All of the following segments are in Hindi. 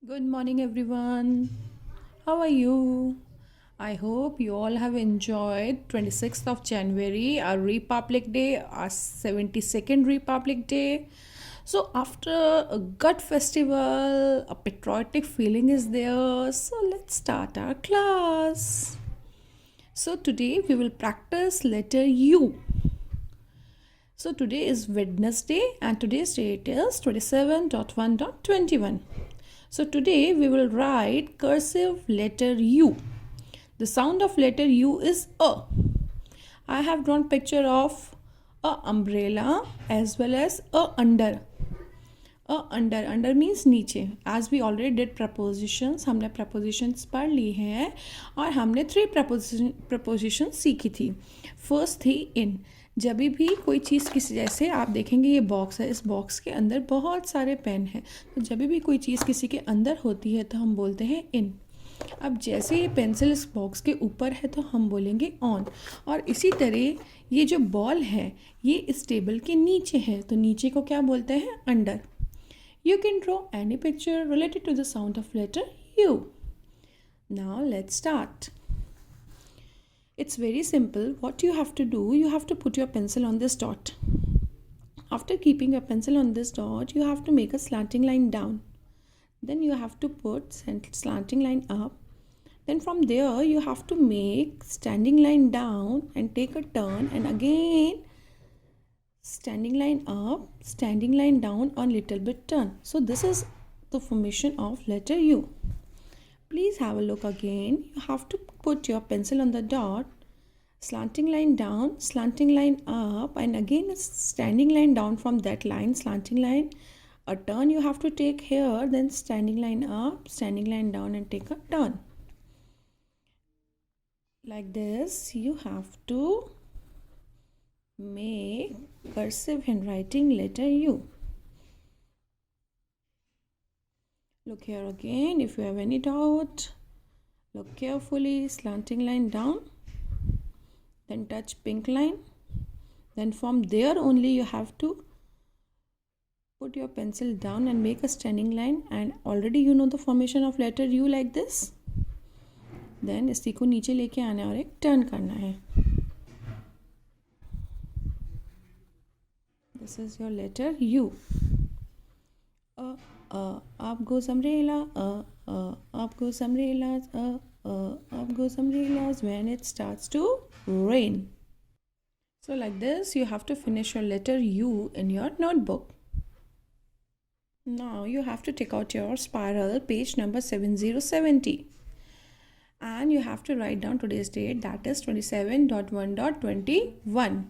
Good morning, everyone. How are you? I hope you all have enjoyed 26th of January, our Republic Day, our 72nd Republic Day. So, after a gut festival, a patriotic feeling is there. So, let's start our class. So, today we will practice letter U. So, today is Wednesday and today's date is 27.1.21. So today we will write cursive letter U. The sound of letter U is A. I have drawn picture of a umbrella as well as a under. Under means नीचे. As we already did prepositions, हमने prepositions पढ़ ली हैं और हमने 3 prepositions सीखी थी. First थी in. जब भी कोई चीज़ किसी, जैसे आप देखेंगे ये बॉक्स है, इस बॉक्स के अंदर बहुत सारे पेन हैं, तो जब भी कोई चीज़ किसी के अंदर होती है तो हम बोलते हैं इन. अब जैसे ये पेंसिल इस बॉक्स के ऊपर है तो हम बोलेंगे ऑन. और इसी तरह ये जो बॉल है ये इस टेबल के नीचे है, तो नीचे को क्या बोलते हैं? Under. You can draw any picture related to the sound of letter U. Now let's start. It's very simple. What you have to do, you have to put your pencil on this dot. After keeping your pencil on this dot, you have to make a slanting line down. Then you have to put slanting line up. Then from there, you have to make standing line down and take a turn, and again standing line up, standing line down, or little bit turn. So this is the formation of letter U. Please have a look again. You have to put your pencil on the dot, slanting line down, slanting line up, and again a standing line down from that line, slanting line. A turn you have to take here, then standing line up, standing line down, and take a turn. Like this, you have to make cursive handwriting letter U. Look here again. If you have any doubt, look carefully. Slanting line down, then touch pink line, then from there only you have to put your pencil down and make a standing line, and already you know the formation of letter U like this. Then इसी को नीचे लेके आना है और एक टर्न करना है. This is your letter U. Up goes umbrella, up goes umbrellas, up goes umbrellas when it starts to rain. So like this, you have to finish your letter U in your notebook. Now you have to take out your spiral, page number 7070. And you have to write down today's date, that is 27.1.21.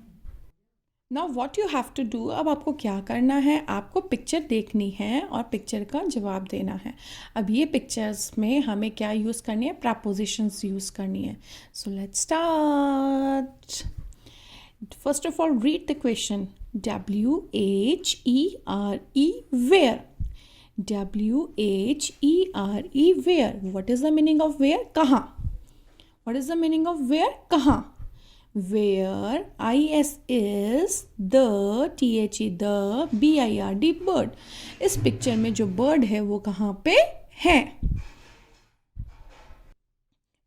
Now what you have to do, अब आपको क्या करना है? आपको पिक्चर देखनी है और पिक्चर का जवाब देना है. अब ये पिक्चर्स में हमें क्या यूज़ करनी है? प्रपोजिशंस यूज़ करनी है. So let's start. First of all, read the question. W-H-E-R-E, where? W-H-E-R-E, where? What is the meaning of where? कहाँ? What is the meaning of where? कहाँ? Where, is the, the, bird, bird. इस पिक्चर में जो bird है वो कहाँ पे है?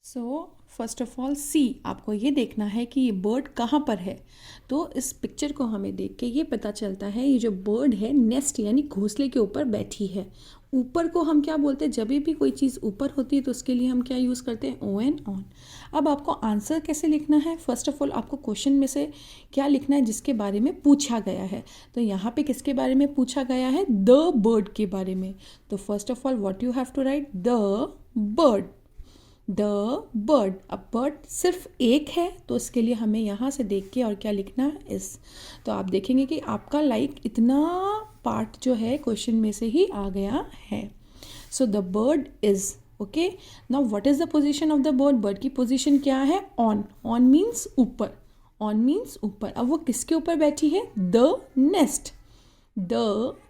So फर्स्ट ऑफ ऑल सी, आपको ये देखना है कि ये बर्ड कहाँ पर है. तो इस पिक्चर को हमें देख के ये पता चलता है ये जो बर्ड है नेस्ट यानी घोंसले के ऊपर बैठी है. ऊपर को हम क्या बोलते हैं? जब भी कोई चीज़ ऊपर होती है तो उसके लिए हम क्या यूज़ करते हैं? O n, on. अब आपको आंसर कैसे लिखना है? फर्स्ट ऑफ ऑल आपको क्वेश्चन में से क्या लिखना है जिसके बारे में पूछा गया है. तो यहाँ पे किसके बारे में पूछा गया है? द बर्ड के बारे में. तो first of all what you have to write? The bird. The bird. अब बर्ड सिर्फ एक है तो इसके लिए हमें यहाँ से देख के और क्या लिखना है? इस. तो आप देखेंगे कि आपका इतना पार्ट जो है क्वेश्चन में से ही आ गया है. So the bird is. Okay, now what is the position of the bird? Bird की पोजीशन क्या है? ऑन. ऑन मीन्स ऊपर. ऑन मीन्स ऊपर. अब वो किसके ऊपर बैठी है? The nest. The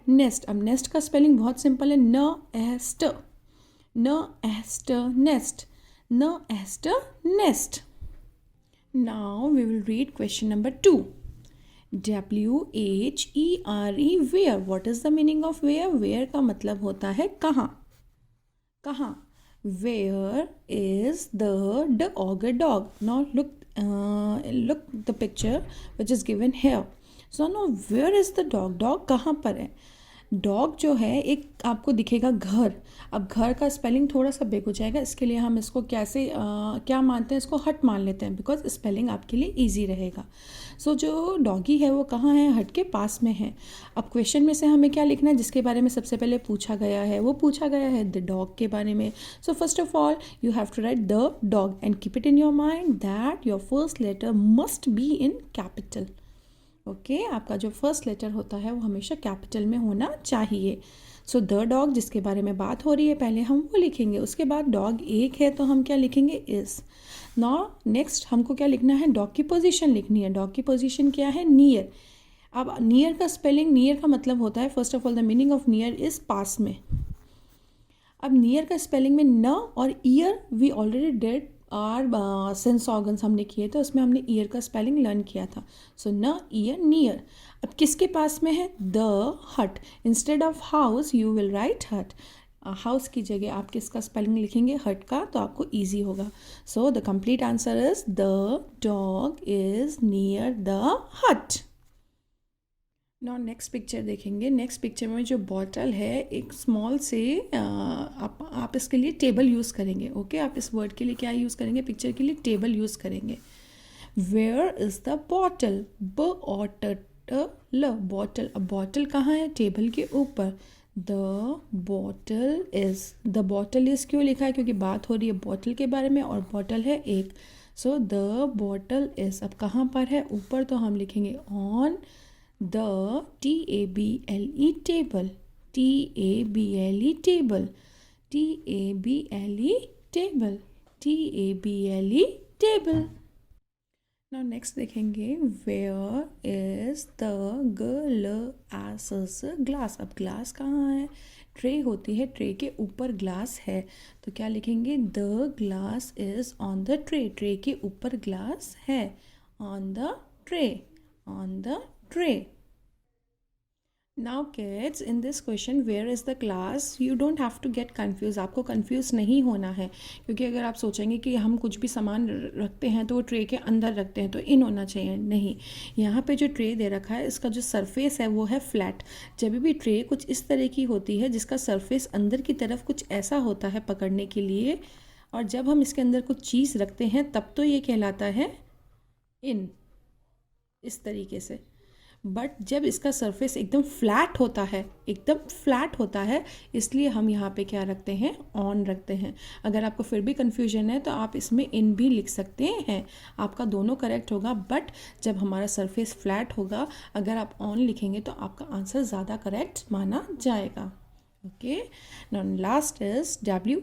nest. अब नेस्ट का स्पेलिंग बहुत सिंपल है. न एस्ट. न एस्ट nest. Nest, nest. Now we will read question number 2. W-H-E-R-E, where. What is the meaning of where? Where का मतलब होता है कहाँ. कहाँ? Where is the dog? Now look the picture which is given here. So now where is the dog? Dog कहाँ पर है? डॉग जो है एक आपको दिखेगा घर. अब घर का स्पेलिंग थोड़ा सा बिग हो जाएगा, इसके लिए हम इसको क्या मानते हैं, इसको हट मान लेते हैं बिकॉज स्पेलिंग आपके लिए इजी रहेगा. सो जो डॉगी है वो कहाँ है? हट के पास में है. अब क्वेश्चन में से हमें क्या लिखना है जिसके बारे में सबसे पहले पूछा गया है? वो पूछा गया है द डॉग के बारे में. So first of all you have to write the dog and keep it in your mind that your first letter must be in capital. Okay, आपका जो फर्स्ट लेटर होता है वो हमेशा कैपिटल में होना चाहिए. सो द डॉग जिसके बारे में बात हो रही है पहले हम वो लिखेंगे, उसके बाद डॉग एक है तो हम क्या लिखेंगे? इज. नाउ नेक्स्ट हमको क्या लिखना है? डॉग की पोजीशन लिखनी है. डॉग की पोजीशन क्या है? नियर. अब नियर का स्पेलिंग, नियर का मतलब होता है first of all the meaning of near is पास में. अब नियर का स्पेलिंग में न और ear we already did our sense organs हमने किए थे, उसमें हमने ईयर का स्पेलिंग लर्न किया था. सो न ईयर नियर. अब किसके पास में है? द हट. Instead of house you will write हट. हाउस की जगह आप किसका स्पेलिंग लिखेंगे? हट का, तो आपको ईजी होगा. So the complete answer is the dog is near the हट. नाउ नेक्स्ट पिक्चर देखेंगे. नेक्स्ट पिक्चर में जो बॉटल है एक स्मॉल से आप इसके लिए टेबल यूज़ करेंगे. ओके, आप इस वर्ड के लिए क्या यूज़ करेंगे? पिक्चर के लिए टेबल यूज़ करेंगे. Where is the bottle? Bottle. अब बॉटल कहाँ है? टेबल के ऊपर. द बॉटल इज़ क्यों लिखा है? क्योंकि बात हो रही है बॉटल के बारे में और बॉटल है एक. सो द बॉटल इज़, अब कहाँ पर है? ऊपर, तो हम लिखेंगे on the table. table. table. table. table. Now next देखेंगे where is the glass. अब ग्लास कहाँ है? ट्रे होती है, ट्रे के ऊपर ग्लास है, तो क्या लिखेंगे? The glass is on the tray. Tray के ऊपर ग्लास है. On the tray. On the tray. Now kids, in this question where is the glass, you don't have to get confused. आपको confuse नहीं होना है, क्योंकि अगर आप सोचेंगे कि हम कुछ भी सामान रखते हैं तो वो ट्रे के अंदर रखते हैं तो इन होना चाहिए, नहीं. यहाँ पे जो ट्रे दे रखा है इसका जो सरफेस है वो है फ्लैट. जब भी ट्रे कुछ इस तरह की होती है जिसका सरफेस अंदर की तरफ कुछ ऐसा होता है पकड़ने के लिए, और जब हम इसके अंदर कुछ चीज़ रखते हैं तब तो ये कहलाता है इन, इस तरीके से. बट जब इसका सरफेस एकदम फ्लैट होता है, एकदम फ्लैट होता है, इसलिए हम यहाँ पे क्या रखते हैं? ऑन रखते हैं. अगर आपको फिर भी कन्फ्यूजन है तो आप इसमें इन भी लिख सकते हैं. आपका दोनों करेक्ट होगा, बट जब हमारा सरफेस फ्लैट होगा अगर आप ऑन लिखेंगे तो आपका आंसर ज़्यादा करेक्ट माना जाएगा. Okay, now last is WHERE.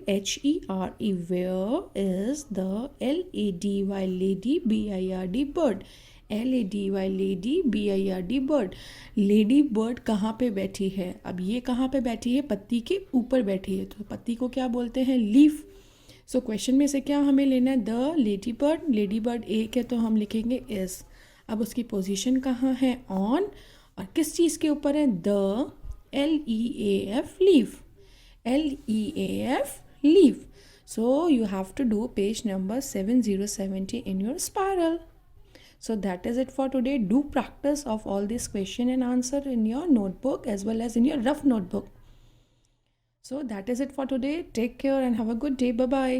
Where is the LADY lady BIRD bird? LADY lady BIRD bird. Lady bird कहाँ पे बैठी है? अब ये कहाँ पे बैठी है? पत्ती के ऊपर बैठी है, तो पत्ती को क्या बोलते हैं? लीफ. सो क्वेश्चन में से क्या हमें लेना है? The lady bird. Lady bird एक है तो हम लिखेंगे इज. अब उसकी पोजीशन कहाँ है? ऑन. और किस चीज़ के ऊपर है? The LEAF leaf. LEAF leaf. So you have to do page number 7070 in your spiral. So that is it for today. Do practice of all these question and answer in your notebook as well as in your rough notebook. So that is it for today. Take care and have a good day. Bye bye.